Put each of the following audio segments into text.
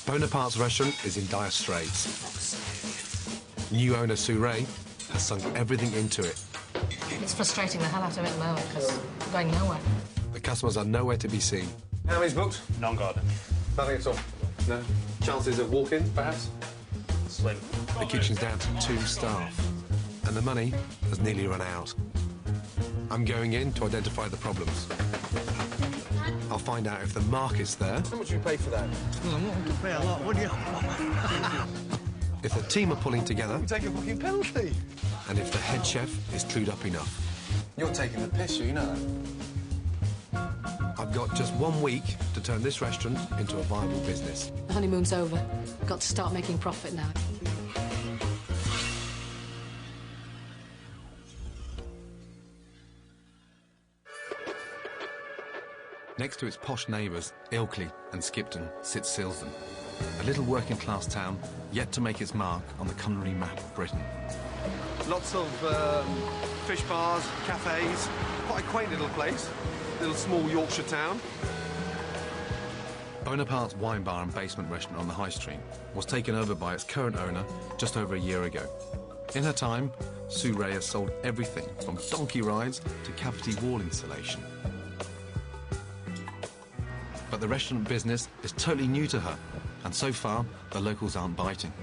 Bonapartes' restaurant is in dire straits. New owner Sue Ray has sunk everything into it. It's frustrating the hell out of it at the moment because we're going nowhere. The customers are nowhere to be seen. How many's booked? None, Gordon. Nothing at all? No? Chances of walk-in, perhaps? Slim. The kitchen's down to 2 staff, and the money has nearly run out. I'm going in to identify the problems. I'll find out if the market's there. How much do you pay for that? Well, I'm not going to pay a lot, would you? If the team are pulling together. You take a fucking penalty. And if the head chef is clued up enough. You're taking the piss, you know that. I've got just 1 week to turn this restaurant into a viable business. The honeymoon's over. Got to start making profit now. Next to its posh neighbours, Ilkley and Skipton, sits Silsden, a little working-class town yet to make its mark on the culinary map of Britain. Lots of fish bars, cafes. Quite a quaint little place. Little small Yorkshire town. Bonapartes' wine bar and basement restaurant on the High Street was taken over by its current owner just over a year ago. In her time, Sue Ray has sold everything from donkey rides to cavity wall insulation. But the restaurant business is totally new to her, and so far, the locals aren't biting.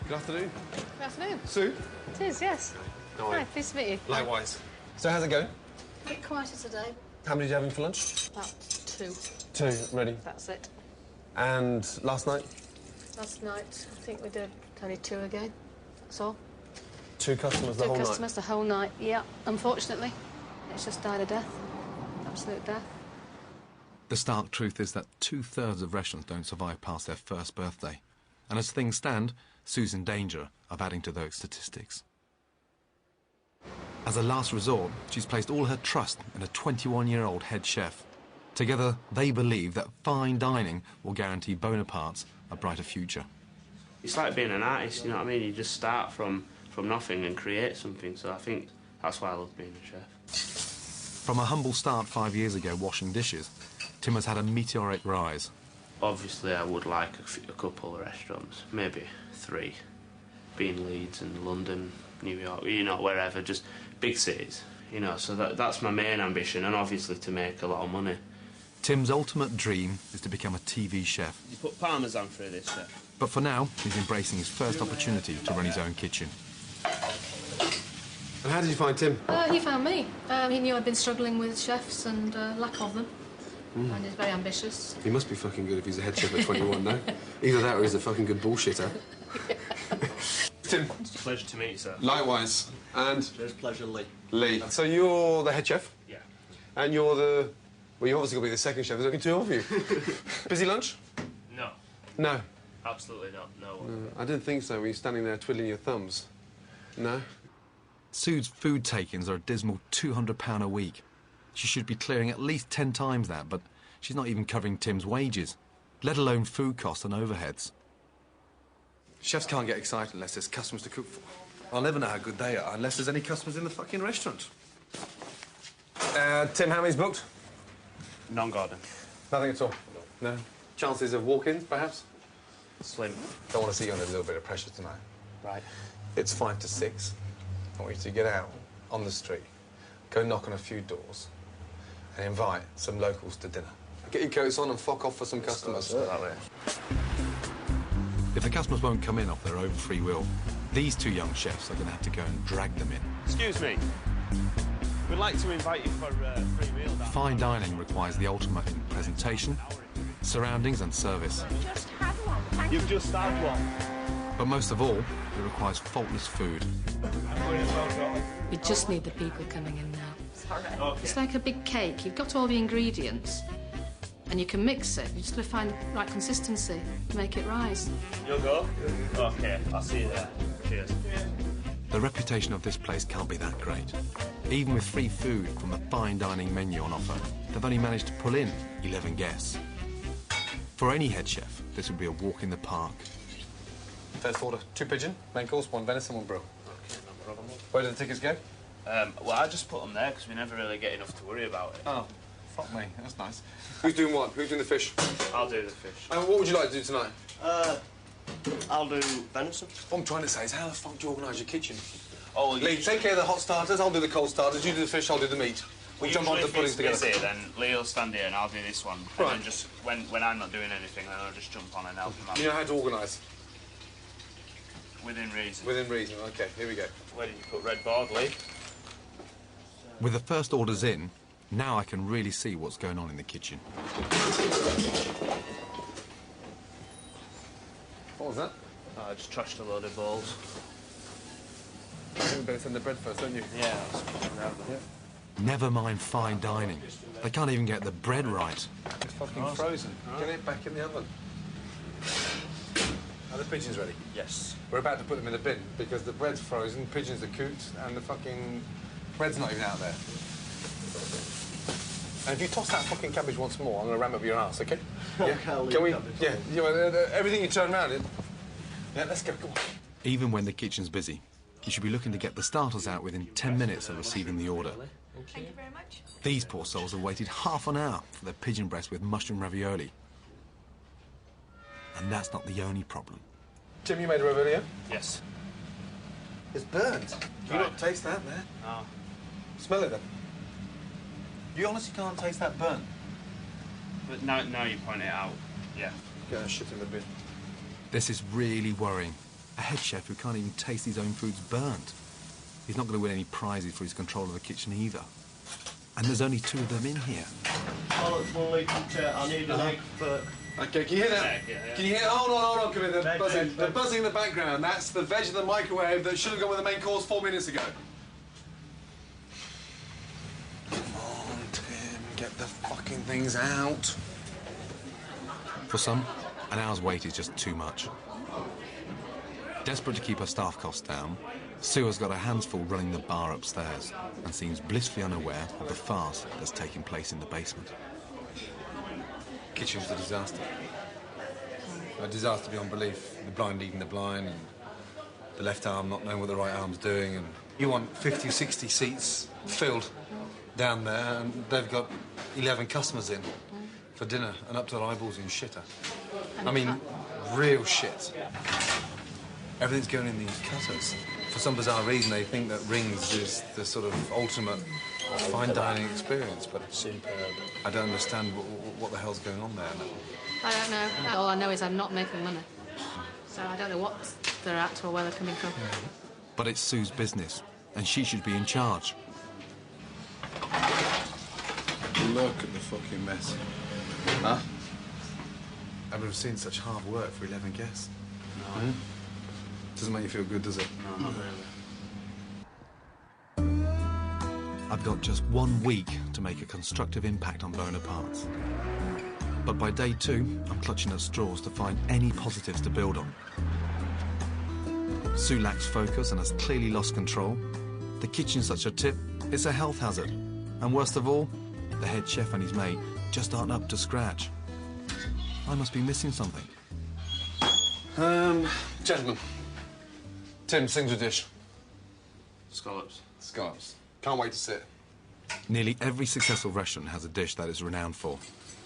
Good afternoon. Good afternoon. Sue? It is, yes. How are Hi, you? pleased to meet you. Likewise. So how's it going? A bit quieter today. How many did you have in for lunch? About 2. 2, ready. That's it. And last night? Last night, I think we did only 2 again. That's all. 2 customers the 2 whole customers the whole night. Yeah, unfortunately. It's just died a death. Absolute death. The stark truth is that 2/3 of restaurants don't survive past their first birthday. And as things stand, Sue's in danger of adding to those statistics. As a last resort, she's placed all her trust in a 21-year-old head chef. Together, they believe that fine dining will guarantee Bonapartes a brighter future. It's like being an artist, you know what I mean? You just start from nothing and create something, so I think that's why I love being a chef. From a humble start 5 years ago washing dishes, Tim has had a meteoric rise. Obviously, I would like a couple of restaurants, maybe 3, being Leeds and London, New York, you know, wherever, just big cities, you know, so that's my main ambition, and obviously to make a lot of money. Tim's ultimate dream is to become a TV chef. You put Parmesan through this, chef? But for now, he's embracing his first opportunity to run his own kitchen. And how did you find Tim? He found me. He knew I'd been struggling with chefs and lack of them. And he's very ambitious. He must be fucking good if he's a head chef at 21, no? Either that or he's a fucking good bullshitter. Tim. It's a pleasure to meet you, sir. Likewise. And? It's a pleasure, Lee. Lee. So you're the head chef? Yeah. And you're the... Well, you're obviously going to be the second chef. There's only 2 of you. Busy lunch? No. No. Absolutely not, no. I didn't think so when you're standing there twiddling your thumbs. No? Sue's food take-ins are a dismal £200 a week. She should be clearing at least 10 times that, but she's not even covering Tim's wages, let alone food costs and overheads. Chefs can't get excited unless there's customers to cook for. I'll never know how good they are unless there's any customers in the fucking restaurant. Tim, how many's booked? None, Gordon. Nothing at all? No? Chances of walk-ins, perhaps? Slim. Don't want to see you under a little bit of pressure tonight. Right. It's 5 to 6. I want you to get out on the street, go knock on a few doors, and invite some locals to dinner. Get your coats on and fuck off for some customers. That way. If the customers won't come in off their own free will, these 2 young chefs are going to have to go and drag them in. Excuse me. We'd like to invite you for a free meal. Fine dining requires the ultimate in presentation, surroundings and service. Just had one. You've just had one. But most of all, it requires faultless food. We just need the people coming in now. Okay. It's like a big cake. You've got all the ingredients, and you can mix it. You just got to find the right consistency to make it rise. You'll go? Okay, I'll see you there. Cheers. The reputation of this place can't be that great. Even with free food from the fine dining menu on offer, they've only managed to pull in 11 guests. For any head chef, this would be a walk in the park. First order, 2 pigeon, main course, 1 venison, 1 brill. Okay, no problem. Where do the tickets go? Well, I just put them there because we never really get enough to worry about it. Oh, fuck me, that's nice. Who's doing what? Who's doing the fish? I'll do the fish. And what would you like to do tonight? I'll do venison. What I'm trying to say is, how the fuck do you organise your kitchen? Oh, well, Lee, take care of the hot starters, I'll do the cold starters, you do the fish, I'll do the meat. We'll jump on the puddings together. Busy, then Lee'll stand here and I'll do this one. Right. And then just, when I'm not doing anything, then I'll just jump on and help him out. You know how to organise? Within reason. Within reason, OK, here we go. Where did you put red board, Lee? With the first orders in, now I can really see what's going on in the kitchen. What was that? Oh, I just trashed a load of bowls. I think we better send the bread first, don't you? Yeah, that's Yeah. Never mind fine dining. They can't even get the bread right. It's fucking frozen. Get it back in the oven. Are the pigeons ready? Yes. We're about to put them in the bin because the bread's frozen, pigeons are cooked, and the fucking bread's not even out there. And if you toss that fucking cabbage once more, I'm going to ram up your ass, OK? Yeah? Can we? Yeah. Everything you turn around in. Yeah, let's go. Come on. Even when the kitchen's busy, you should be looking to get the starters out within 10 minutes of receiving the order. Thank you very much. These poor souls have waited half an hour for their pigeon breast with mushroom ravioli. And that's not the only problem. Tim, you made a ravioli, yeah? Yes. It's burnt. Do you not taste that there? No. Smell it then. You honestly can't taste that burnt? But now you point it out. Yeah. Get that shit in the bin. This is really worrying. A head chef who can't even taste his own food's burnt. He's not going to win any prizes for his control of the kitchen either. And there's only 2 of them in here. Oh, it's one leak I need an egg for... OK, can you hear that? Yeah. Can you hear? Hold on, come in. Veg, The veg. buzzing in the background. That's the veg in the microwave that should have gone with the main course 4 minutes ago. Come on, Tim, get the fucking things out. For some, an hour's wait is just too much. Desperate to keep her staff costs down, Sue has got her hands full running the bar upstairs and seems blissfully unaware of the farce that's taking place in the basement. Kitchen was a disaster. A disaster beyond belief. The blind eating the blind, and the left arm not knowing what the right arm's doing, and you want 50 or 60 seats filled down there, and they've got 11 customers in for dinner and up to their eyeballs in shitter. I mean, real shit. Everything's going in these cutters. For some bizarre reason, they think that rings is the sort of ultimate fine dining experience, but I don't understand what the hell's going on there. I don't know. All I know is I'm not making money. So I don't know what they're at or where they're coming from. But it's Sue's business, and she should be in charge. Look at the fucking mess. Huh? I've never seen such hard work for 11 guests. No. Doesn't make you feel good, does it? No, not really. I've got just 1 week to make a constructive impact on Bonapartes. But by day 2, I'm clutching at straws to find any positives to build on. Sue lacks focus and has clearly lost control. The kitchen's such a tip, it's a health hazard. And worst of all, the head chef and his mate just aren't up to scratch. I must be missing something. Gentlemen. Tim, sings a dish. Scallops. Scallops. Can't wait to see it. Nearly every successful restaurant has a dish that it's renowned for.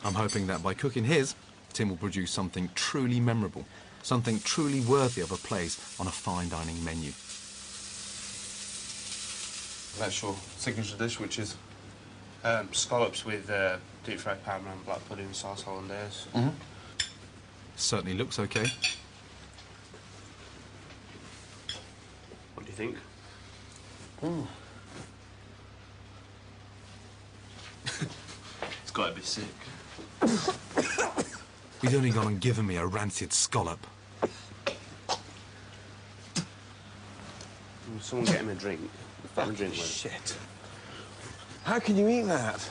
I'm hoping that by cooking his, Tim will produce something truly memorable, something truly worthy of a place on a fine dining menu. That's your signature dish, which is? Scallops with deep fried Parmesan black pudding sauce hollandaise. Mm-hmm. Certainly looks okay. What do you think? It's got to be sick. He's only gone and given me a rancid scallop. Someone get him a drink. Have a drink with. Shit. How can you eat that?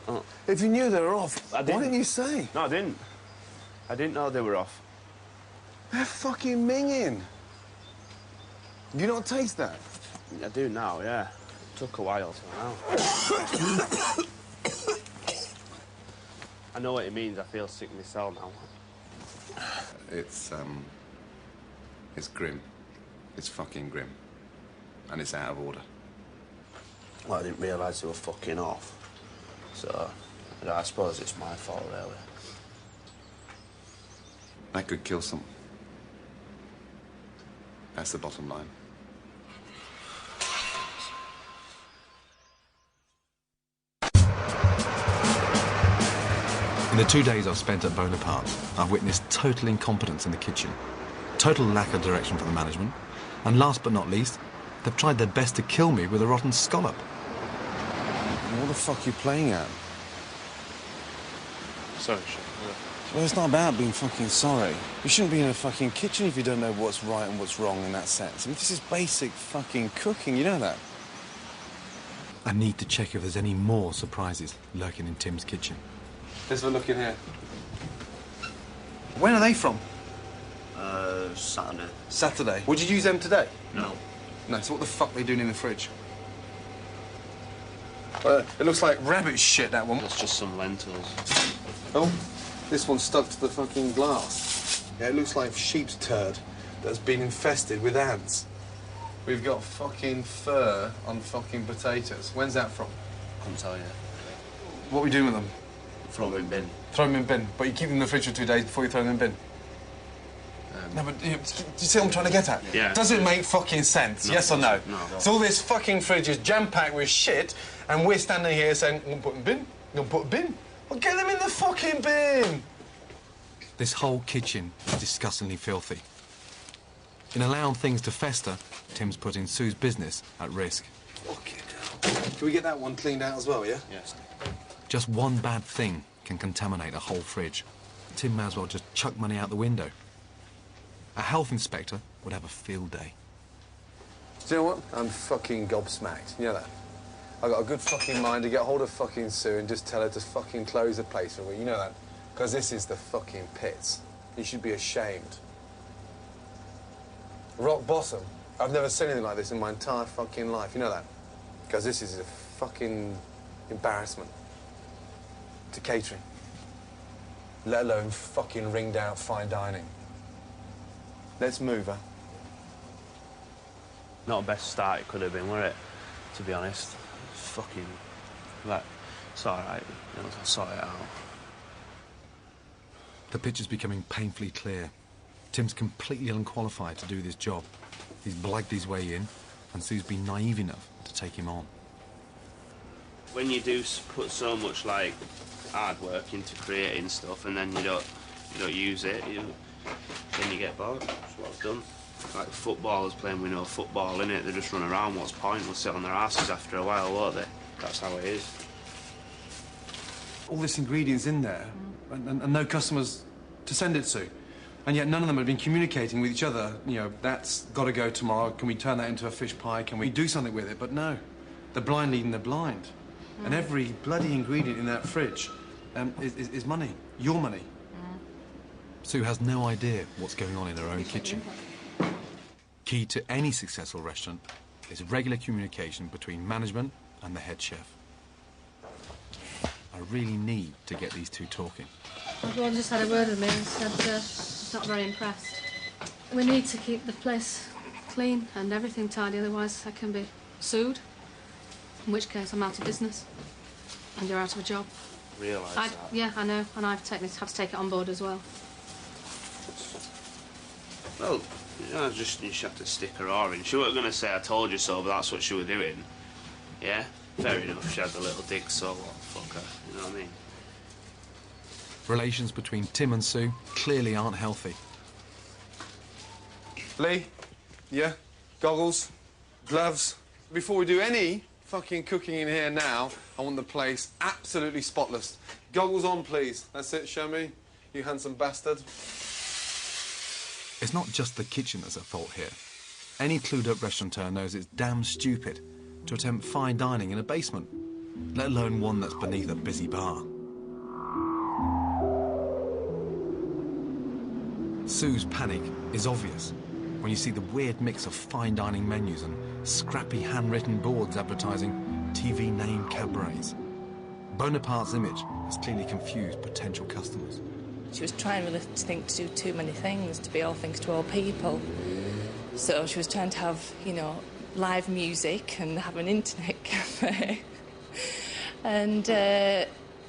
Oh. If you knew they were off, I why didn't. didn't you say? No, I didn't. I didn't know they were off. They're fucking minging. You don't taste that? I do now, yeah. It took a while to know. I know what it means. I feel sick myself now. It's grim. It's fucking grim. And it's out of order. Well, I didn't realise they were fucking off. So, I suppose it's my fault, really. That could kill someone. That's the bottom line. In the 2 days I've spent at Bonapartes, I've witnessed total incompetence in the kitchen, total lack of direction from the management, and last but not least, they've tried their best to kill me with a rotten scallop. What the fuck are you playing at? Sorry, Chef. Well, it's not about being fucking sorry. You shouldn't be in a fucking kitchen if you don't know what's right and what's wrong in that sense. I mean, this is basic fucking cooking, you know that? I need to check if there's any more surprises lurking in Tim's kitchen. Let's have a look in here. When are they from? Saturday. Saturday. Would you use them today? No. No, so what the fuck are they doing in the fridge? It looks like rabbit shit, that one. That's just some lentils. Oh, this one's stuck to the fucking glass. Yeah, it looks like sheep's turd that's been infested with ants. We've got fucking fur on fucking potatoes. When's that from? Couldn't tell you. What are we doing with them? Throw them in bin. Throw them in bin. But you keep them in the fridge for 2 days before you throw them in bin. No, but do you see what I'm trying to get at? Yeah. Does it make fucking sense? No, yes or no? No. So all this fucking fridge is jam-packed with shit, and we're standing here saying, I'm gonna put in bin, I'm gonna put a bin. Well, get them in the fucking bin! This whole kitchen is disgustingly filthy. In allowing things to fester, Tim's putting Sue's business at risk. Fucking hell. Can we get that one cleaned out as well, yeah? Yes. Just one bad thing can contaminate a whole fridge. Tim may as well just chuck money out the window. A health inspector would have a field day. Do you know what? I'm fucking gobsmacked. You know that? I've got a good fucking mind to get hold of fucking Sue and just tell her to fucking close the place for a week. You know that? Because this is the fucking pits. You should be ashamed. Rock bottom. I've never seen anything like this in my entire fucking life. You know that? Because this is a fucking embarrassment to catering. Let alone fucking ringed out fine dining. Let's move her. Not the best start it could have been, were it? To be honest. Fucking... Like, it's alright. I'll sort it out. The picture's becoming painfully clear. Tim's completely unqualified to do this job. He's blagged his way in, and Sue's been naive enough to take him on. When you do put so much, like, hard work into creating stuff and then you don't use it, then you get bored. That's what I've done. Like footballers playing with no football in it, they just run around. What's the point? They'll sit on their asses after a while, won't they? That's how it is. All this ingredients in there, and no customers to send it to. And yet none of them have been communicating with each other. You know, that's got to go tomorrow. Can we turn that into a fish pie? Can we do something with it? But no, the blind leading the blind. And every bloody ingredient in that fridge is money, your money. Sue has no idea what's going on in her own kitchen. Key to any successful restaurant is regular communication between management and the head chef. I really need to get these two talking. Everyone just had a word with me and said he's not very impressed. We need to keep the place clean and everything tidy, otherwise I can be sued, in which case I'm out of business and you're out of a job. Realise that? Yeah, I know, and I've had to take it on board as well. Well, you know, you should have to stick her oar in. She wasn't going to say I told you so, but that's what she was doing. Yeah? Fair enough, she had the little dig, so what? Fuck her, you know what I mean? Relations between Tim and Sue clearly aren't healthy. Lee, yeah, goggles, gloves. Before we do any fucking cooking in here now, I want the place absolutely spotless. Goggles on, please. That's it, show me, you handsome bastard. It's not just the kitchen that's at fault here. Any clued-up restaurateur knows it's damn stupid to attempt fine dining in a basement, let alone one that's beneath a busy bar. Sue's panic is obvious when you see the weird mix of fine dining menus and scrappy handwritten boards advertising TV name cabarets. Bonaparte's image has clearly confused potential customers. She was trying really to think to do too many things, to be all things to all people. So she was trying to have, you know, live music and have an internet cafe. And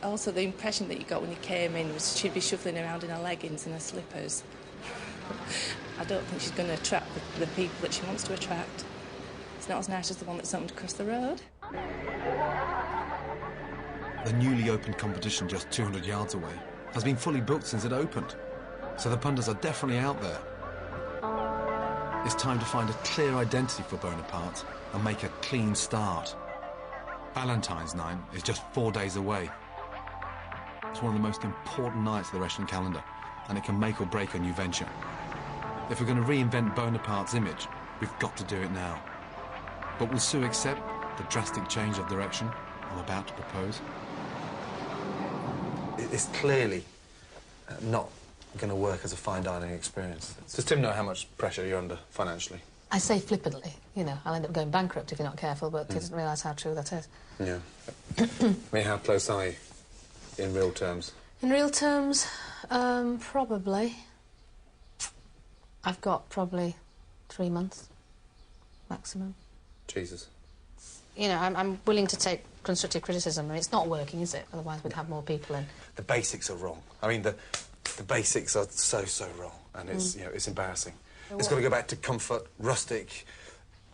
Also, the impression that you got when you came in was she'd be shuffling around in her leggings and her slippers. I don't think she's going to attract the people that she wants to attract. It's not as nice as the one that's opened across the road. The newly opened competition just 200 yards away has been fully booked since it opened, so the punters are definitely out there. It's time to find a clear identity for Bonapartes and make a clean start. Valentine's night is just 4 days away. It's one of the most important nights of the restaurant calendar, and it can make or break a new venture. If we're going to reinvent Bonaparte's image, we've got to do it now. But will Sue accept the drastic change of direction I'm about to propose? It's clearly not going to work as a fine dining experience. Does Tim know how much pressure you're under financially? I say flippantly, you know, I'll end up going bankrupt if you're not careful, but he doesn't realise how true that is. Yeah. I mean, how close are you in real terms? In real terms, probably. I've got probably 3 months, maximum. Jesus. You know, I'm willing to take constructive criticism. I mean, it's not working, is it? Otherwise we'd have more people in. The basics are wrong. I mean, the basics are so wrong, and it's, you know, it's embarrassing. It's got to go back to comfort, rustic,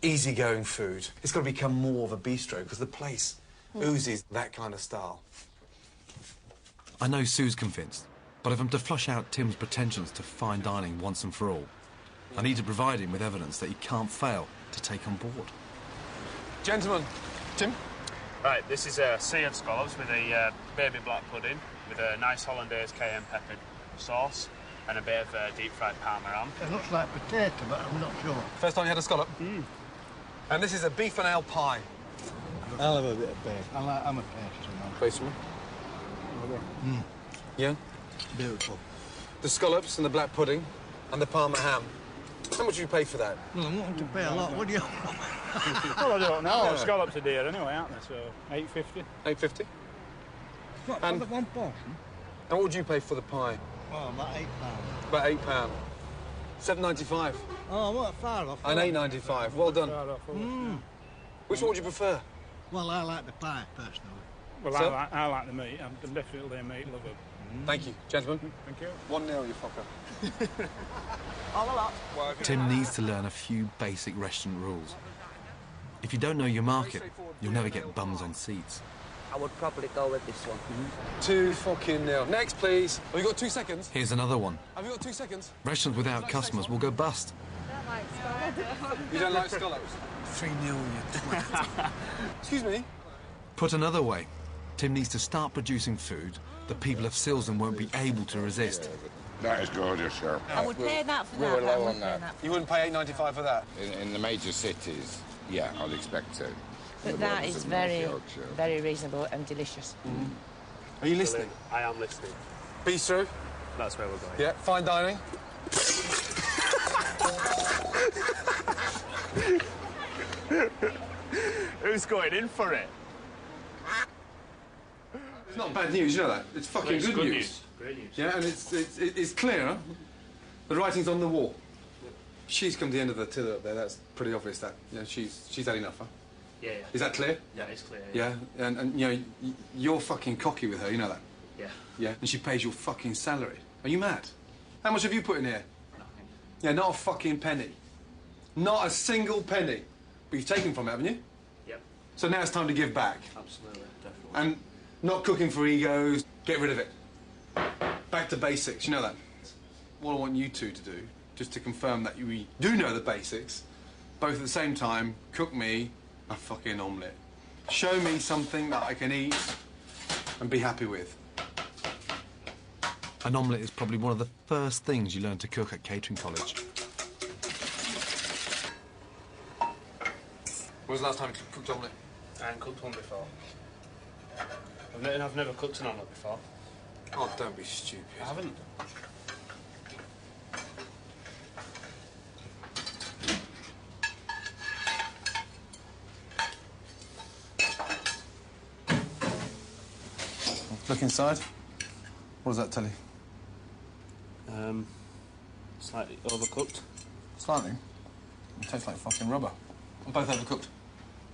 easygoing food. It's got to become more of a bistro, because the place oozes that kind of style. I know Sue's convinced, but if I'm to flush out Tim's pretensions to fine dining once and for all, I need to provide him with evidence that he can't fail to take on board. Gentlemen, Tim? Right, this is a sea of scallops with a baby black pudding, with a nice hollandaise cayenne pepper sauce, and a bit of deep-fried parma ham. It looks like potato, but I'm not sure. First time you had a scallop? And this is a beef and ale pie. I'll have a bit of beef. I'm a tasty man. Basically. Yeah? Beautiful. The scallops and the black pudding and the parma ham. How much do you pay for that? Well, I'm wanting to pay a lot, would you? Well, I don't know. Yeah. Scallops are dear anyway, aren't they? So, $8.50. $8.50? What, And- for the one portion? And what would you pay for the pie? Well, about £8. About £8. $7.95. Oh, what, far off. And $8.95. Well done. Right off, Which one would you prefer? Well, I like the pie, personally. Well, Sir? I like the meat. I'm definitely a meat lover. Thank you, gentlemen. Thank you. 1-0, you fucker. Tim needs to learn a few basic restaurant rules. If you don't know your market, you'll never get bums on seats. I would probably go with this one. 2-0. Next, please. Have you got 2 seconds? Here's another one. Have you got 2 seconds? Restaurants without customers will go bust. You don't like scallops? 3-0, you twat. Excuse me? Put another way, Tim needs to start producing food that people of Silsden won't be able to resist. That is gorgeous, sir. I would pay that for we that. were I low would on pay that. that. You wouldn't pay $8.95 for that? In the major cities, yeah, I'd expect to. But The that borders is of North very, Yorkshire. very reasonable and delicious. Are you listening? I am listening. Bistro? That's where we're going. Yeah. Fine dining? Who's going in for it? It's not bad news, you know that? It's fucking It's good good news. news. Great news. Yeah, and it's clear. The writing's on the wall. She's come to the end of the tiller up there. That's pretty obvious. That she's had enough. Huh? Yeah, yeah. Is that clear? Yeah, it's clear. Yeah, and you know you're fucking cocky with her. You know that. Yeah. Yeah, and she pays your fucking salary. Are you mad? How much have you put in here? Nothing. Yeah, not a fucking penny. Not a single penny. But you've taken from it, haven't you? Yep. So now it's time to give back. Absolutely. Definitely. And not cooking for egos. Get rid of it. Back to basics. You know that. What I want you two to do, just to confirm that we do know the basics, both at the same time, cook me a fucking omelette. Show me something that I can eat and be happy with. An omelette is probably one of the first things you learn to cook at catering college. When was the last time you cooked omelette? I haven't cooked one before. I've never cooked an omelette before. Oh, don't be stupid. I haven't. Look inside. What does that tell you? Slightly overcooked. Slightly. It tastes like fucking rubber. I'm both overcooked.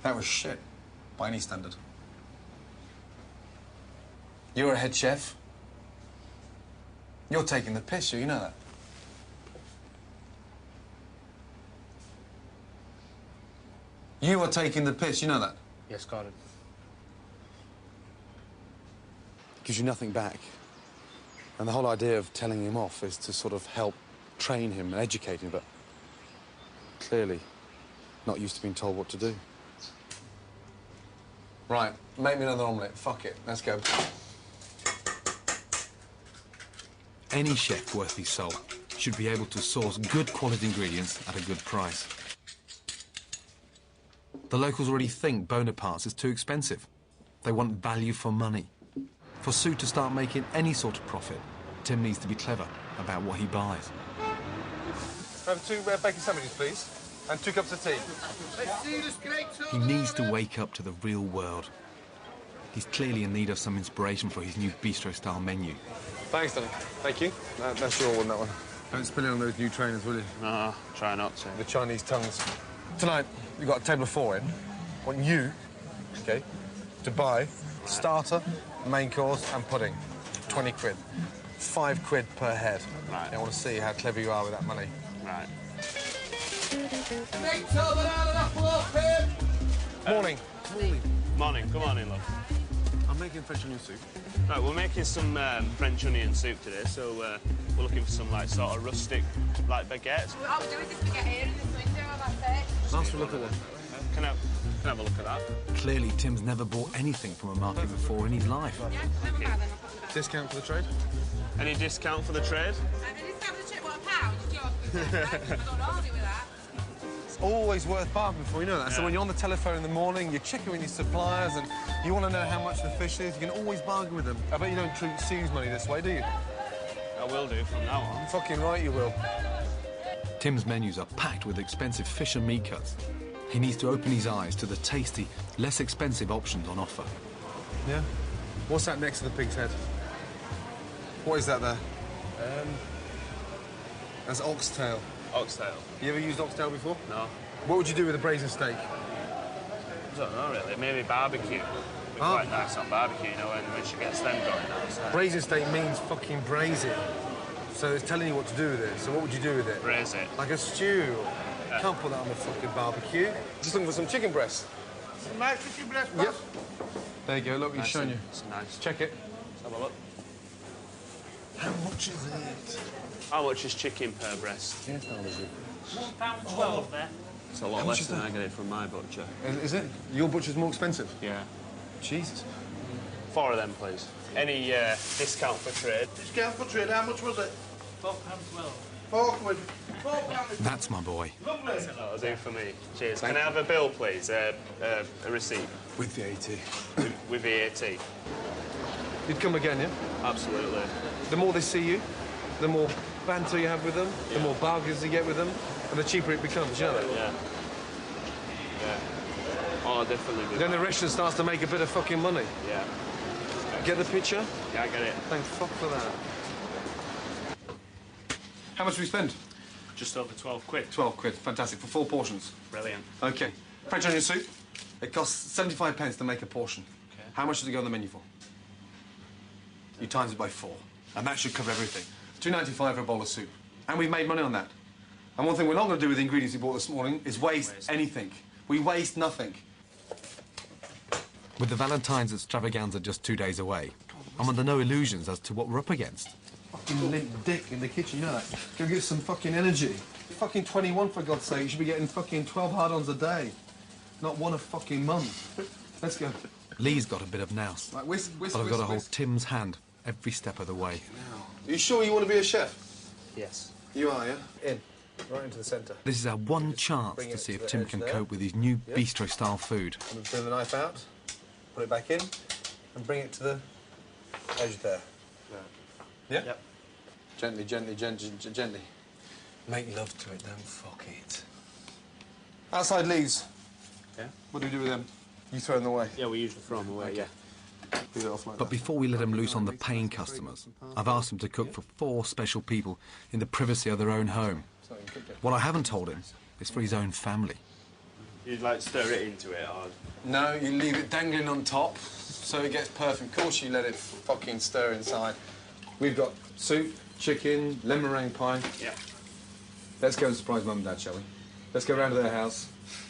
That was shit, by any standard. You're a head chef. You're taking the piss, you know that? You are taking the piss, you know that? Yes, Gordon. Gives you nothing back. And the whole idea of telling him off is to sort of help train him and educate him, but clearly not used to being told what to do. Right, make me another omelette. Fuck it, let's go. Any chef worth his salt should be able to source good quality ingredients at a good price. The locals already think Bonapartes is too expensive. They want value for money. For Sue to start making any sort of profit, Tim needs to be clever about what he buys. Have 2 bacon sandwiches, please, and 2 cups of tea. He needs to wake up to the real world. He's clearly in need of some inspiration for his new bistro-style menu. Thanks, Danny. Thank you. That's your one, that one. Don't spill it on those new trainers, will you? No, try not to. The Chinese tongues. Tonight, you've got a table of 4 in. I want you, OK, to buy starter, main course and pudding. 20 quid. 5 quid per head. Right. I want to see how clever you are with that money. Right. Morning. Morning. Come on in, love. I'm making French onion soup. Right, we're making some French onion soup today, so we're looking for some, like, sort of rustic, like, baguettes. All we're doing is this baguette here in this window, that's it. Ask for a look at one. Can I have a look at that? Clearly, Tim's never bought anything from a market before in his life. Yeah, never mind then, I'll put it back. Discount for the trade? Any discount for the trade? Any discount for the trip, what, £1? You're joking, right? I don't argue with that. It's always worth bargaining for, you know that? Yeah. So when you're on the telephone in the morning, you're checking with your suppliers and you want to know how much the fish is, you can always bargain with them. I bet you don't treat Sue's money this way, do you? I will do from now on. I'm fucking right you will. Tim's menus are packed with expensive fish and meat cuts. He needs to open his eyes to the tasty, less expensive options on offer. Yeah? What's that next to the pig's head? What is that there? That's oxtail. Oxtail? You ever used oxtail before? No. What would you do with a braised steak? I don't know, really. Maybe barbecue. Be Oh. quite nice on barbecue, you know, when she gets them going. That's nice. Braised steak means fucking braise it. So it's telling you what to do with it. So what would you do with it? Braise it. Like a stew. Yeah. Can't put that on the fucking barbecue. Just looking for some chicken breast. Some nice chicken breast, Yep. There you go, look, he's Nice shown and- you. It's nice. Check it. Let's have a look. How much is it? How much is chicken per breast? Yes, how much is it? £1.12 there. It's a lot How much less is than that? I get it from my butcher. Is it? Your butcher's more expensive? Yeah. Jesus. 4 of them, please. Any discount for trade? Discount for trade, how much was it? £4.12. 4 quid. £4. That's my boy. Lovely. That'll do for me. Cheers. Can I have a bill, please? A receipt With the VAT. with VAT. You'd come again, yeah? Absolutely. The more they see you, the more banter you have with them, the more bargains you get with them, and the cheaper it becomes, you know that? Yeah. Yeah. Oh, definitely. Good. Then the restaurant starts to make a bit of fucking money. Yeah. Get the picture? Yeah, I get it. Thank fuck for that. How much do we spend? Just over 12 quid. 12 quid. Fantastic. For 4 portions. Brilliant. OK. French onion soup. It costs 75 pence to make a portion. Okay. How much does it go on the menu for? You times it by 4. And that should cover everything. £2.95 for a bowl of soup. And we've made money on that. And one thing we're not going to do with the ingredients we bought this morning is waste anything. We waste nothing. With the Valentine's extravaganza just 2 days away, I'm under no illusions as to what we're up against. Fucking limp dick in the kitchen, you know that? Go get some fucking energy. Fucking 21, for God's sake. You should be getting fucking 12 hard-ons a day. Not one a fucking month. Let's go. Lee's got a bit of nous, Right, whisk, whisk, but I've got to whisk, hold whisk. Tim's hand every step of the way. Are you sure you want to be a chef? Yes. You are, yeah? In. Right into the centre. This is our one chance bring to it see to if the Tim edge can there. cope with his new Yep. bistro-style food. And bring the knife out, put it back in, and bring it to the edge there. Yeah? Yep. Gently, gently, gently, gently. Make love to it, don't fuck it. Outside leaves. Yeah. What do we do with them? You throw them away. Yeah, we usually throw them away, yeah. Leave it off like But that. before we let him loose on the paying customers, I've asked him to cook for 4 special people in the privacy of their own home. So you cook it. What I haven't told him is for his own family. You'd like stir it into it, or...? No, you leave it dangling on top so it gets perfect. Of course you let it fucking stir inside. We've got soup, chicken, lemon meringue pie. Yeah. Let's go and surprise Mum and Dad, shall we? Let's go round to their house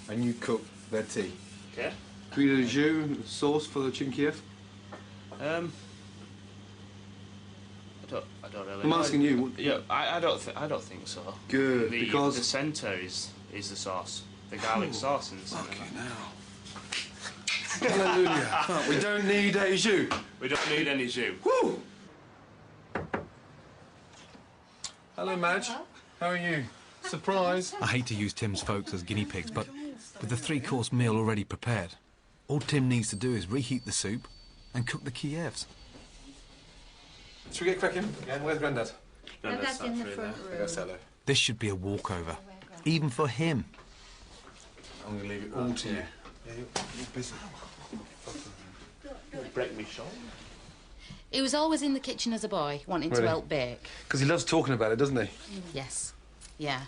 and you cook their tea. Okay. Can we do jus, sauce for the chicken Kiev? I don't really. I'm asking you. Yeah, I don't think so. Good, because the centre is the sauce, the garlic sauce in the centre. Okay, now. Hallelujah. We don't need a jus. We don't need any jus. Woo! Hello, Madge. How are you? Surprise. I hate to use Tim's folks as guinea pigs, but with the 3-course meal already prepared, all Tim needs to do is reheat the soup and cook the Kievs. Should we get cracking? Yeah, where's Grandad? Grandad's in the front room. This should be a walkover, even for him. I'm going to leave it all to you. Yeah, you're busy. Break me shoulder. He was always in the kitchen as a boy, wanting to help bake. Because he loves talking about it, doesn't he? Yes, yeah.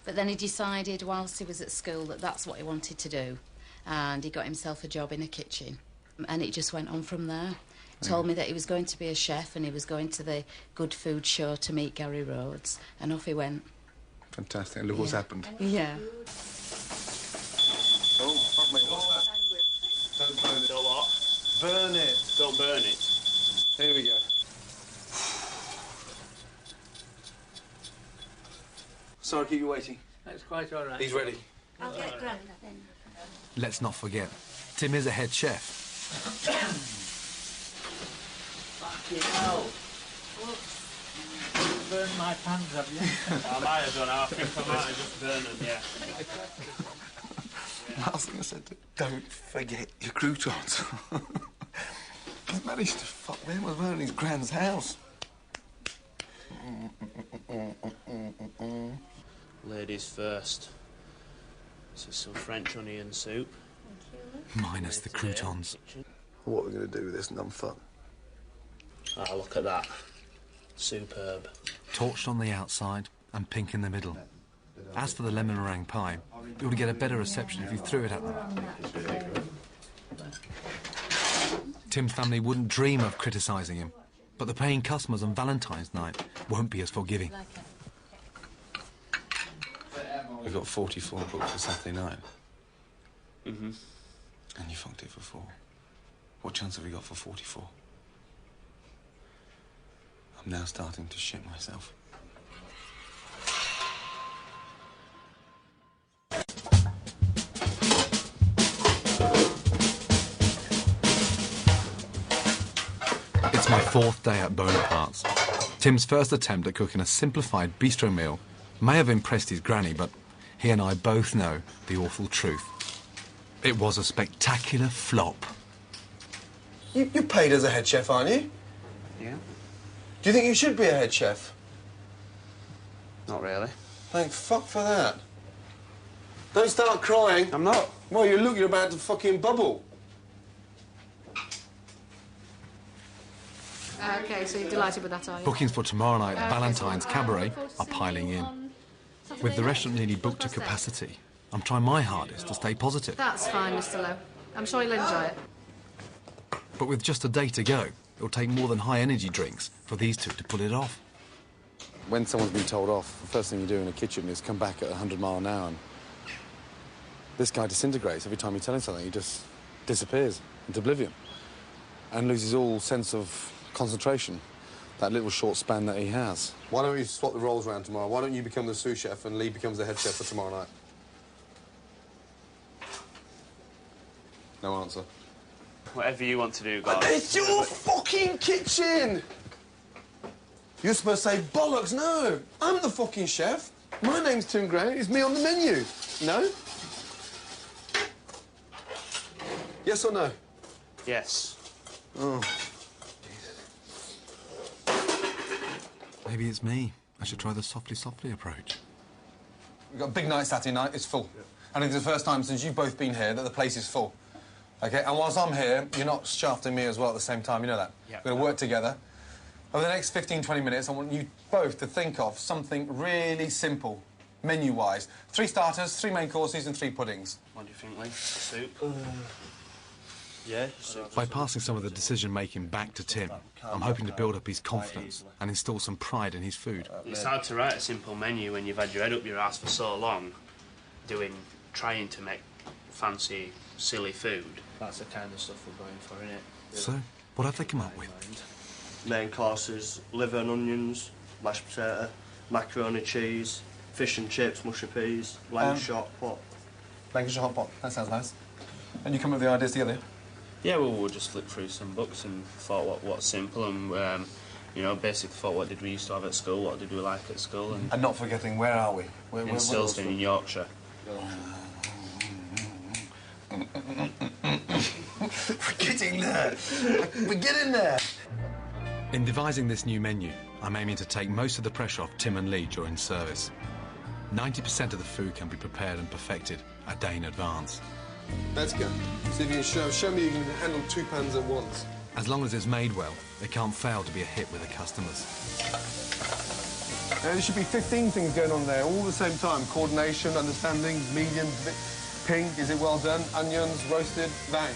But then he decided whilst he was at school that that's what he wanted to do. And he got himself a job in a kitchen. And it just went on from there. Told me that he was going to be a chef and he was going to the Good Food Show to meet Gary Rhodes. And off he went. Fantastic. And look what's happened. Yeah. Oh, fuck me. What's that? Don't burn it. Don't what? Burn it. Don't burn it. Here we go. Sorry to keep you waiting. That's quite all right. He's ready. I'll get Grandad then. Let's not forget, Tim is a head chef. Fucking hell. You've burned my pants, have you? I might have done. I think I might have just burned them, yeah. Last thing I said, don't forget your croutons. He's managed to fuck them as well in his grand's house. Ladies first. This is some French onion soup. Minus the croutons. What are we going to do with this numbfuck? Ah, look at that. Superb. Torched on the outside and pink in the middle. As for the lemon meringue pie, it would get a better reception if you threw it at them. Tim's family wouldn't dream of criticising him, but the paying customers on Valentine's night won't be as forgiving. We've got 44 booked for Saturday night. Mm-hmm. And you funked it for 4. What chance have we got for 44? I'm now starting to shit myself. It's my 4th day at Bonapartes. Tim's first attempt at cooking a simplified bistro meal may have impressed his granny, but he and I both know the awful truth. It was a spectacular flop. You're paid as a head chef, aren't you? Yeah. Do you think you should be a head chef? Not really. Thank fuck for that. Don't start crying. I'm not. Well, you're about to fucking bubble. OK, so you're delighted with that, are you? Bookings for tomorrow night at Valentine's Cabaret are piling in. With the restaurant nearly booked to capacity, I'm trying my hardest to stay positive. That's fine, Mr. Lowe. I'm sure you'll enjoy it. But with just a day to go, it'll take more than high-energy drinks for these two to pull it off. When someone's been told off, the first thing you do in a kitchen is come back at 100 miles an hour. And this guy disintegrates every time you tell him something. He just disappears into oblivion and loses all sense of concentration, that little short span that he has. Why don't we swap the roles around tomorrow? Why don't you become the sous chef and Lee becomes the head chef for tomorrow night? No answer. Whatever you want to do, guys. It's your fucking kitchen! You're supposed to say, bollocks, no! I'm the fucking chef. My name's Tim Grant, it's me on the menu. No? Yes or no? Yes. Oh. Maybe it's me. I should try the softly approach. We've got a big night Saturday night, it's full. And it's the first time since you've both been here that the place is full. OK, and whilst I'm here, you're not shafting me as well at the same time, you know that? Yeah. We're going to work together. Over the next 15, 20 minutes, I want you both to think of something really simple menu-wise? 3 starters, 3 main courses and 3 puddings. What do you think, Lee? Soup? Yeah, soup. By passing some of the decision-making back to Tim, I'm hoping to build up his confidence and install some pride in his food. It's hard to write a simple menu when you've had your head up your ass for so long, trying to make fancy, silly food. That's the kind of stuff we're going for, innit? So, what have they come up with? Main courses, liver and onions, mashed potato, macaroni cheese, fish and chips, mushy peas, Lancashire hot pot. Lancashire hot pot, that sounds nice. And you come up with the ideas together? Yeah, well, we'll just flick through some books and thought what's simple and, you know, basically thought what did we used to have at school, what did we like at school. And not forgetting, where are we? In Silsden in Yorkshire. We're getting there! We're getting there! In devising this new menu, I'm aiming to take most of the pressure off Tim and Lee during service. 90% of the food can be prepared and perfected a day in advance. Let's go. See if you can show me you can handle 2 pans at once. As long as it's made well, it can't fail to be a hit with the customers. There should be 15 things going on there all at the same time. Coordination, understanding, medium, pink, is it well done? Onions, roasted, bang.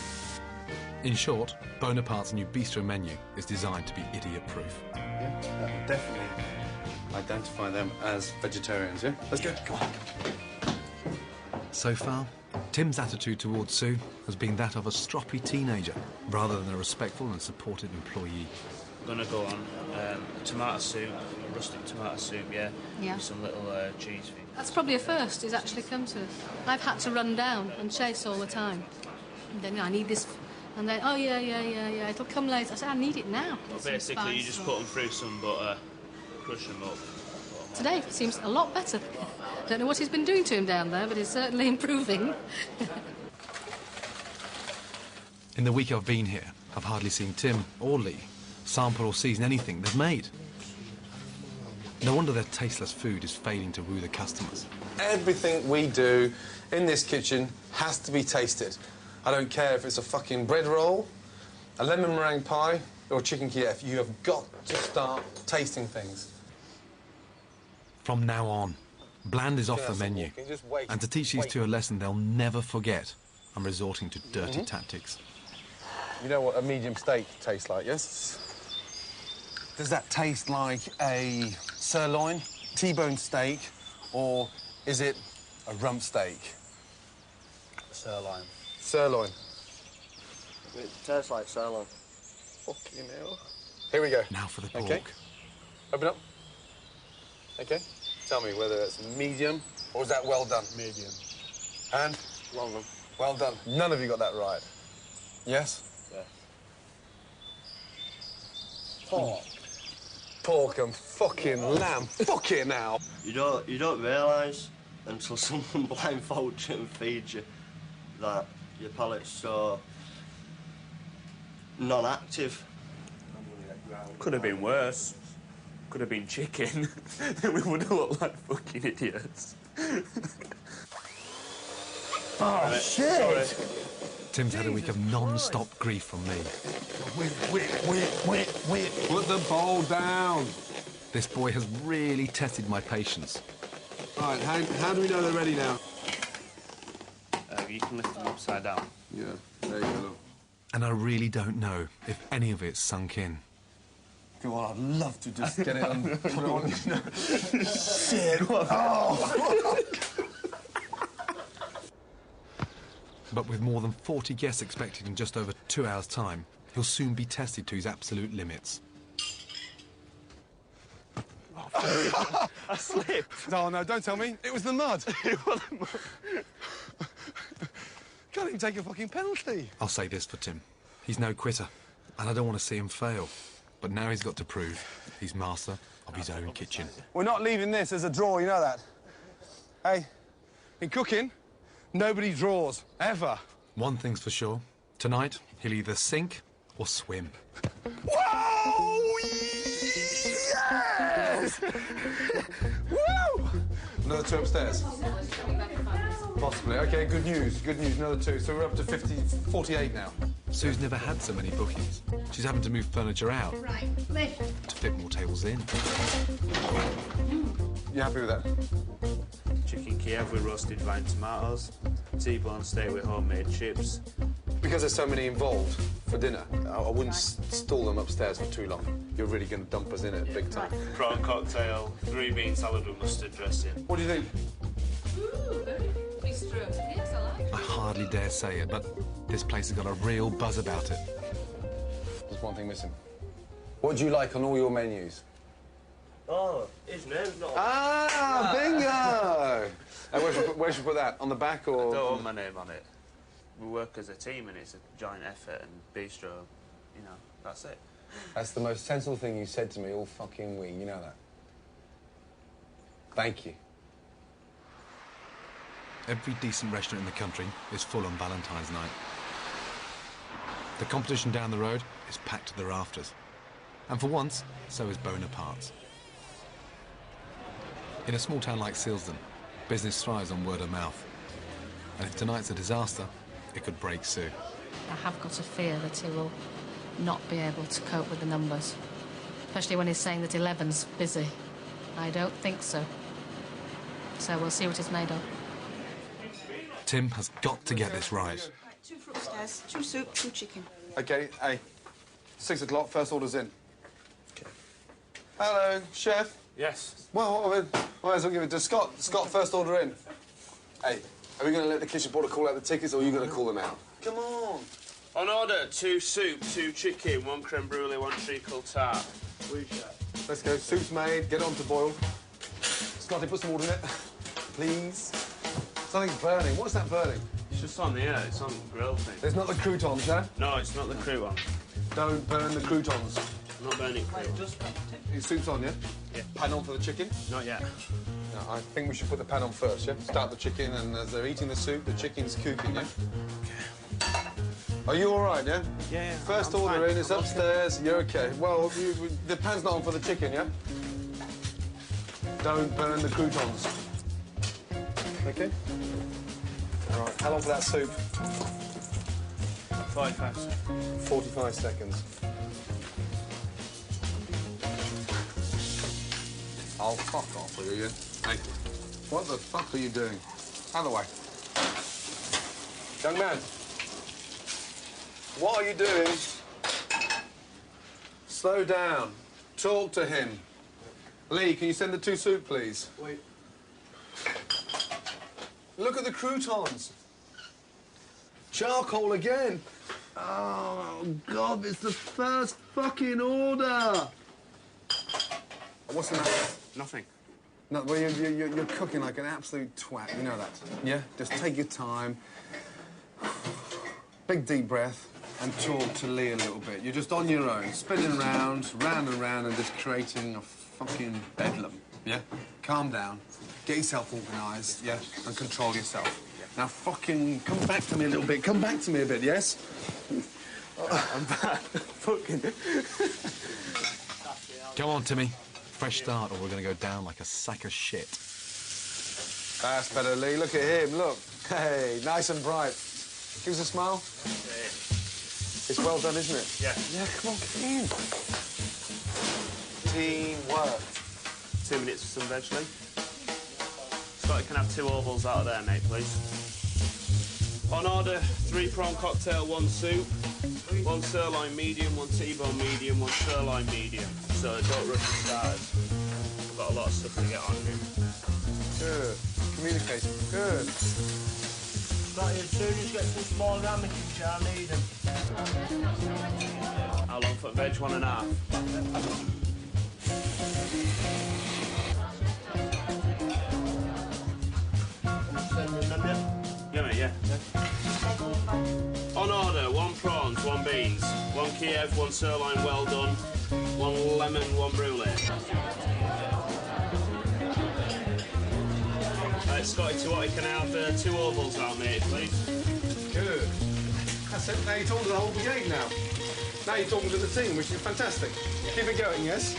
In short, Bonapartes' new bistro menu is designed to be idiot-proof. Yeah, definitely identify them as vegetarians, yeah? Let's go. Come on. So far, Tim's attitude towards Sue has been that of a stroppy teenager, rather than a respectful and supportive employee. I'm going to go on tomato soup, rustic tomato soup, yeah, with some little cheese things. That's probably a first he's actually come to. I've had to run down and chase all the time. And then I need this, and then, oh, yeah, it'll come later. I said, I need it now. Well, basically, you just put them through some butter, crush them up. Today seems a lot better. Don't know what he's been doing to him down there, but he's certainly improving. In the week I've been here, I've hardly seen Tim or Lee sample or season anything they've made. No wonder their tasteless food is failing to woo the customers. Everything we do in this kitchen has to be tasted. I don't care if it's a fucking bread roll, a lemon meringue pie, or chicken Kiev. You have got to start tasting things. From now on, bland is off the menu. And to teach these two a lesson they'll never forget, I'm resorting to dirty tactics. You know what a medium steak tastes like, yes? Does that taste like a sirloin, T-bone steak, or is it a rump steak? Sirloin. Sirloin. It tastes like sirloin. Fucking hell. Here we go. Now for the pork. Okay. Open up. Okay. Tell me whether it's medium or is that well done? Medium. And? Well done. Well done. None of you got that right. Yes? Yeah. Pork. Pork and fucking lamb. Fucking hell. You don't realise until someone blindfolds you and feeds you that your palate's so non-active. Could have been worse. Could have been chicken. Then we would have looked like fucking idiots. Oh, shit! Sorry. Tim's had a week of non-stop grief from me. Wait. Put the bowl down. This boy has really tested my patience. All right, how do we know they're ready now? You can lift them upside down. Yeah, there you go. And I really don't know if any of it's sunk in. Go on, I'd love to just get it on, put it on. Shit! Oh! But with more than 40 guests expected in just over 2 hours' time, he'll soon be tested to his absolute limits. I slipped. Oh, no, don't tell me. It was the mud. It was the mud. Can't even take a fucking penalty. I'll say this for Tim. He's no quitter, and I don't want to see him fail. But now he's got to prove he's master of his own kitchen. We're not leaving this as a draw, you know that? Hey, in cooking, nobody draws, ever. One thing's for sure. Tonight, he'll either sink or swim. Whoa! Yes! Woo! Another 2 upstairs. Possibly. OK, good news. Good news. Another 2. So we're up to 48 now. Sue's never had so many bookings. She's having to move furniture out Right, lift. to fit more tables in. You happy with that? Kiev with roasted vine tomatoes, T-bone steak with homemade chips. Because there's so many involved for dinner, I wouldn't stall them upstairs for too long. You're really going to dump us in it big time. Prawn cocktail, 3-bean salad with mustard dressing. What do you think? Ooh, very bistro. Yes, I like it. I hardly dare say it, but this place has got a real buzz about it. There's one thing missing. What do you like on all your menus? Oh, his name's not... Ah, bingo! Where should we put that? On the back or...? I don't want my name on it. We work as a team and it's a joint effort, and bistro, you know, that's it. That's the most sensible thing you said to me all fucking week, you know that. Thank you. Every decent restaurant in the country is full on Valentine's night. The competition down the road is packed to the rafters. And for once, so is Bonapartes. In a small town like Silsden, business thrives on word of mouth. And if tonight's a disaster, it could break Sue. I have got a fear that he will not be able to cope with the numbers, especially when he's saying that 11's busy. I don't think so. So we'll see what it's made of. Tim has got to get this right. 2 for upstairs, 2 soup, 2 chicken. OK, hey, 6 o'clock, first order's in. Okay. Hello, chef. Yes. Well, I might as well give it to Scott. Scott, first order in. Hey, are we going to let the kitchen porter call out the tickets, or are you going to call them out? Come on. On order, 2 soup, 2 chicken, 1 creme brulee, 1 treacle tart. Let's go. Soup's made. Get on to boil. Scotty, put some water in it. Please. Something's burning. What's that burning? It's just on the air, it's on the grill thing. It's not the croutons, no? No, it's not the crouton. Don't burn the croutons. I'm not burning croutons. Your soup's on, yeah? Yeah. Pan on for the chicken? Not yet. No, I think we should put the pan on first, yeah? Start the chicken, and as they're eating the soup, the chicken's cooking, yeah? Okay. Are you all right, yeah? Yeah, yeah. First I'm order fine. in, it's upstairs. You're okay. Well, the pan's not on for the chicken, yeah? Don't burn the croutons. Okay? All right, how long for that soup? 45 seconds. 45 seconds. I'll fuck off with you, yeah? Hey, what the fuck are you doing? Out of the way. Young man, what are you doing? Slow down. Talk to him. Lee, can you send the 2 soup, please? Wait. Look at the croutons. Charcoal again. Oh, God, it's the first fucking order. What's the matter? Nothing. No, well, you're cooking like an absolute twat, you know that. Yeah? Just take your time. Big deep breath and talk to Lee a little bit. You're just on your own, spinning round and round, and just creating a fucking bedlam, yeah? Calm down, get yourself organised, yeah? And control yourself. Now fucking come back to me a little bit. Come back to me a bit, yes? I'm back. Fucking... Come on, Timmy. Fresh start, or we're going to go down like a sack of shit. That's better, Lee. Look at him, look. Hey, nice and bright. Give us a smile. It's well done, isn't it? Yeah. Yeah, come on, get in. Teamwork. 2 minutes for some veg, Lee. Scott, you can have 2 ovals out of there, mate, please. On order, 3 prawn cocktail, 1 soup, 1 sirloin medium, 1 T-bone medium, 1 sirloin medium. So don't rush the starters. We've got a lot of stuff to get on here. Good. Communicating. Good. Right, as soon as you get some small ramekins, I need them. How long for veg? 1.5. Yeah, mate, yeah. On order, 1 prawns, 1 beans, 1 Kiev, 1 sirloin well done, 1 lemon, 1 brulee. Right, Scotty, to what you can have 2 ovals out, mate, please. Good. That's it. Now you're talking to the whole brigade now. Now you're talking to the team, which is fantastic. Keep it going, yes?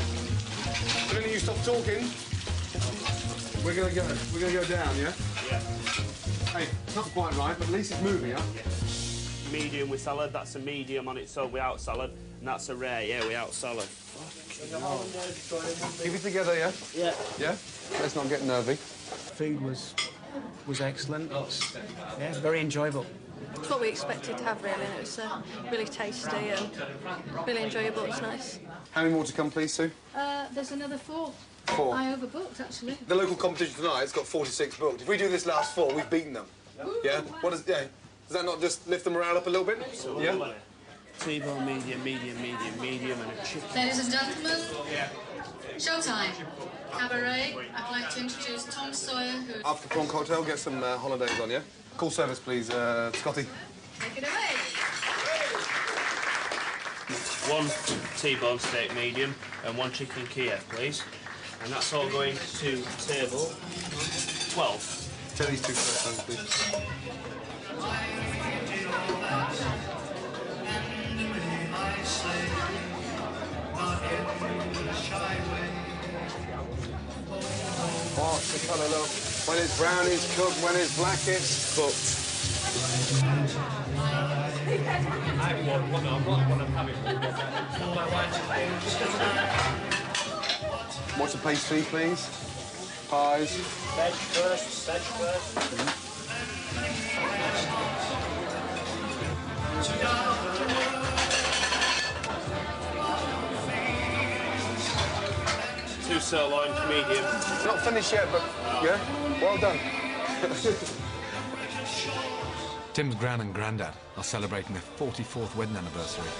The minute you stop talking, we're gonna go. We're gonna go down, yeah? Yeah. Hey, it's not quite right, but at least it's moving, huh? Yeah. Medium with salad, that's a medium on its own without salad, and that's a rare, yeah, without salad. Fucking hell. Keep it together, yeah? Yeah. Yeah? Let's not get nervy. Food was was excellent. Yeah, very enjoyable. It's what we expected to have, really, and it was really tasty and really enjoyable. It's nice. How many more to come, please, Sue? There's another 4. 4. I overbooked, actually. The local competition tonight's got 46 booked. If we do this last 4, we've beaten them. Yeah? Does that not just lift the morale up a little bit? Yeah? T-bone, medium, and a chicken. Ladies and gentlemen, showtime. Cabaret, I'd like to introduce Tom Sawyer, who... After the prawn cocktail, get some holidays on, yeah? Call service, please, Scotty. Take it away. 1 T-bone steak medium and 1 chicken Kiev, please. And that's all going to table 12. Take these 2 first, please. What's the colour, look? When it's brown, it's cooked. When it's black, it's cooked. What's a pastry, please? Pies. Veg first. Two sirloin, medium. Not finished yet, but yeah, well done. Tim's gran and granddad are celebrating their 44th wedding anniversary.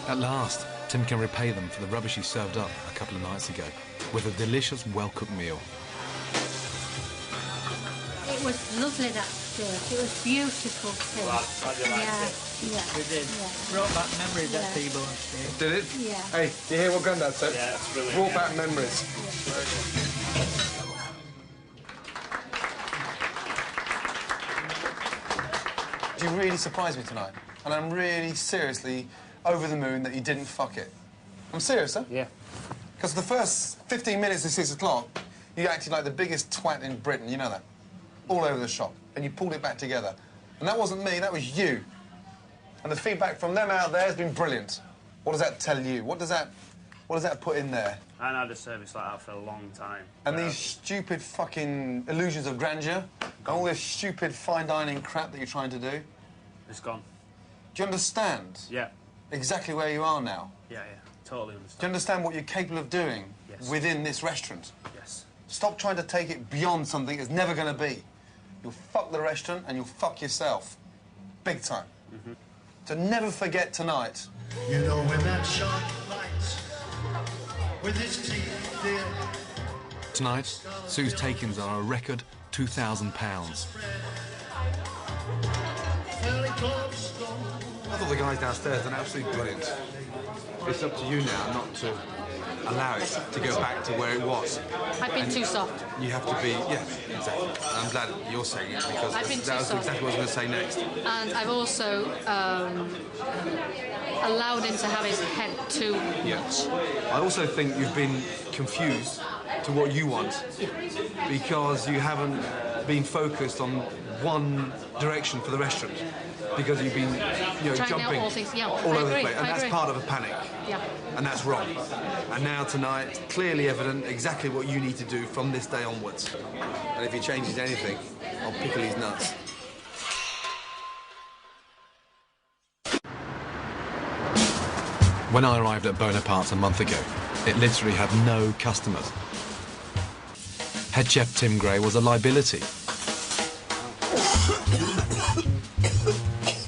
At last, Tim can repay them for the rubbish he served up a couple of nights ago with a delicious, well-cooked meal. It was lovely, that steak. It was beautiful, Tim. How do you like it? Yeah. It did. Yeah. Brought back memories, that T-bone steak. Did it? Yeah. Hey, do you hear what Grandad said? Yeah, it's brilliant. Brought back memories. You really surprised me tonight, and I'm really seriously over the moon that you didn't fuck it. I'm serious, huh? Yeah. Because the first 15 minutes of 6 o'clock, you acted like the biggest twat in Britain, you know that? All over the shop, and you pulled it back together. And that wasn't me, that was you. And the feedback from them out there has been brilliant. What does that tell you? What does that put in there? I haven't had a service like that for a long time. And these stupid fucking illusions of grandeur, and all this stupid fine dining crap that you're trying to do. It's gone. Do you understand? Yeah. Exactly where you are now. Yeah, totally Do understand. you understand what you're capable of doing Yes. within this restaurant? Yes. Stop trying to take it beyond something it's never going to be. You'll fuck the restaurant and you'll fuck yourself. Big time. Mm-hmm. So never forget tonight. You know when that shark bites with his teeth, dear. Tonight, Sue's takings are a record £2,000. I thought the guys downstairs done absolutely brilliant. It's up to you now not to allow it to go back to where it was. I've been too soft. You have to be, yeah, exactly. I'm glad you're saying it because I've been that was too soft. exactly what I was going to say next. And I've also allowed him to have his head too much. I also think you've been confused to what you want because you haven't been focused on one direction for the restaurant because you've been, Trying jumping out all things. Yeah, all I over agree, the place, and I that's agree. part of a panic. Yeah. And that's wrong. And now tonight, clearly evident exactly what you need to do from this day onwards. And if he changes anything, I'll pickle his nuts. When I arrived at Bonapartes a month ago, it literally had no customers. Head chef Tim Gray was a liability.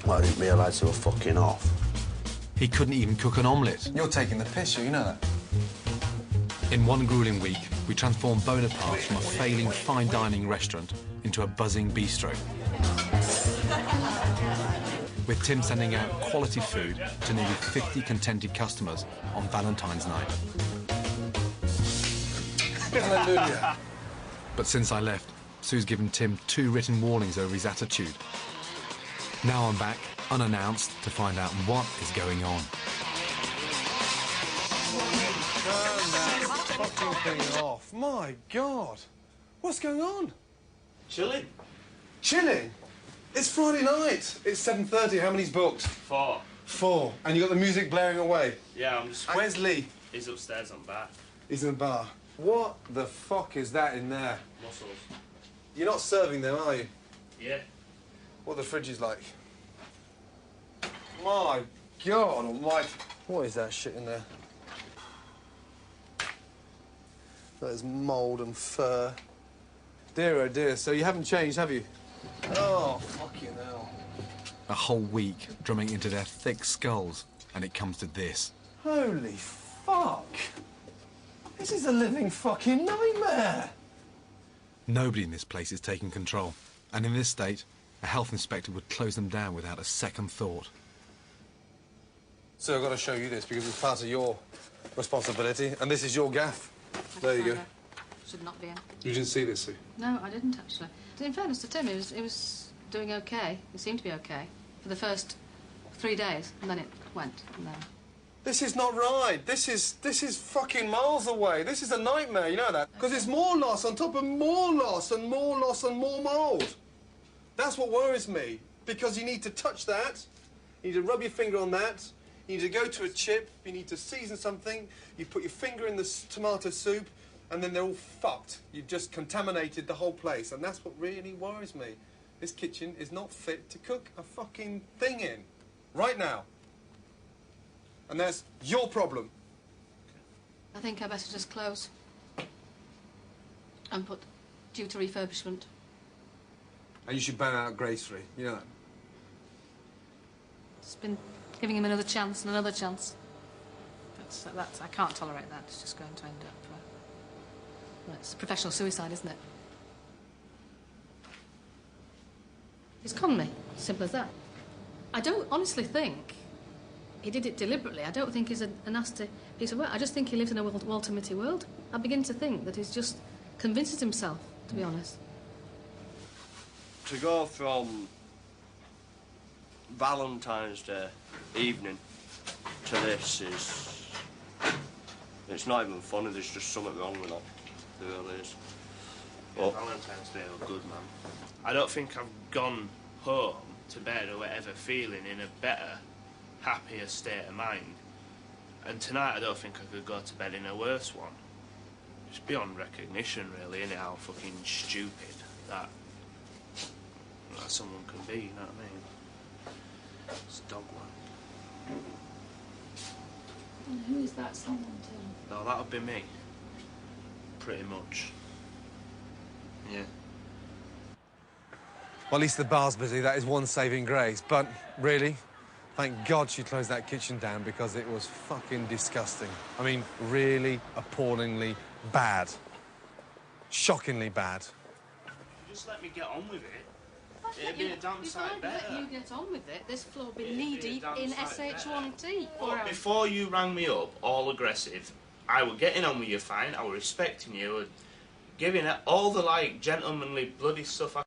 Well, I didn't realise they were fucking off. He couldn't even cook an omelette. You're taking the piss, you know that. In one grueling week, we transformed Bonapartes from a failing fine dining restaurant into a buzzing bistro. With Tim sending out quality food to nearly 50 contented customers on Valentine's night. Hallelujah. But since I left, Sue's given Tim 2 written warnings over his attitude. Now I'm back, unannounced, to find out what is going on. Turn that fucking thing off. My God. What's going on? Chilling. Chilling? It's Friday night. It's 7:30. How many's booked? 4. 4. And you got the music blaring away. Yeah, I'm just... Where's Lee? He's upstairs on bar. He's in the bar. What the fuck is that in there? Mussels. You're not serving them, are you? Yeah. What the fridge is like? My God almighty. What is that shit in there? There's mould and fur. Dear, oh dear, so you haven't changed, have you? Oh, fucking hell. A whole week drumming into their thick skulls, and it comes to this. Holy fuck! This is a living fucking nightmare! Nobody in this place is taking control, and in this state, a health inspector would close them down without a second thought. So I've got to show you this because it's part of your responsibility, and this is your gaff. There you go. Should not be in. You didn't see this, Sue? No, I didn't actually. In fairness to Tim, it was doing okay. It seemed to be okay for the first 3 days, and then it went. And then... This is not right. This is fucking miles away. This is a nightmare, you know that? Because it's more loss on top of more loss and more loss and more mould. That's what worries me, because you need to touch that, you need to rub your finger on that, you need to go to a chip, you need to season something, you put your finger in the tomato soup, and then they're all fucked. You've just contaminated the whole place, and that's what really worries me. This kitchen is not fit to cook a fucking thing in, right now. And that's your problem. I think I better just close and put due to refurbishment. And you should ban out gracefully, you know that? It's been giving him another chance and another chance. But that's I can't tolerate that. It's just going to end up... well, it's professional suicide, isn't it? He's conned me. Simple as that. I don't honestly think he did it deliberately. I don't think he's a nasty piece of work. I just think he lives in a Walter Mitty world. I begin to think that he's just convinces himself, to be honest. To go from Valentine's Day evening to this is... it's not even funny, there's just something wrong with it. There really is. Yeah, Valentine's Day were good, man. I don't think I've gone home to bed or whatever feeling in a better, happier state of mind. And tonight I don't think I could go to bed in a worse one. It's beyond recognition, really, isn't it, how fucking stupid that someone can be, you know what I mean? It's dogland. And who is that someone, Tim? No, that would be me. Pretty much. Yeah. Well, at least the bar's busy. That is one saving grace. But really, thank God she closed that kitchen down because it was fucking disgusting. I mean, really appallingly bad. Shockingly bad. Just let me get on with it. It'd be a damn sight better. If I let you get on with it, this floor would be knee-deep in S01 tea. Well, before you rang me up, all aggressive, I were getting on with you fine, I were respecting you, and giving it all the, like, gentlemanly bloody stuff I